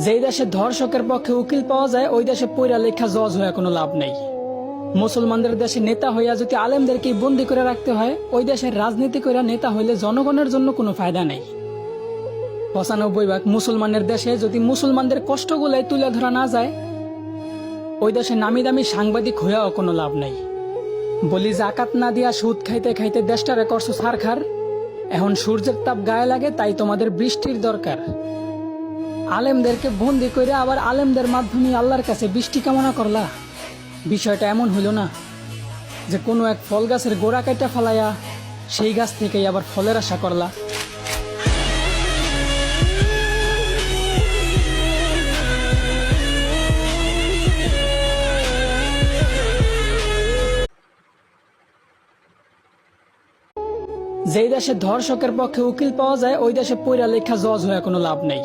যেই দেশে ধর্ষকের পক্ষে উকিল পাওয়া যায় ওই দেশে পইরা লেখা জজ হয়ে কোনো লাভ নেই। মুসলমানদের দেশে নেতা হইয়া যদি আলেমদেরকে বন্দি করে রাখতে হয়, ওই দেশের রাজনীতি করে নেতা হইলে জনগণের জন্য কোনো ফায়দা নেই। ৯৫% মুসলমানের দেশে যদি মুসলমানদের কষ্টগুলাই তুলে ধরা না যায়, ওই দেশে নামি দামি সাংবাদিক হইয়াও কোনো লাভ নেই। বলি জাকাত না দিয়া সুদ খাইতে খাইতে দেশটারে করছো ছারখার। এখন সূর্যের তাপ গায়ে লাগে, তাই তোমাদের বৃষ্টির দরকার। আলেমদেরকে বন্দি করে আবার আলেমদের মাধ্যমে আল্লাহর কাছে বৃষ্টি কামনা করলা। বিষয়টা এমন হইল না যে কোনো এক ফল গাছের গোড়া কাটা ফালাইয়া সেই গাছ থেকেই আবার ফলের আশা করলা। যেই দেশে ধর্ষকের পক্ষে উকিল পাওয়া যায় ওই দেশে পইরা লেখা জজ হয়ে কোনো লাভ নেই।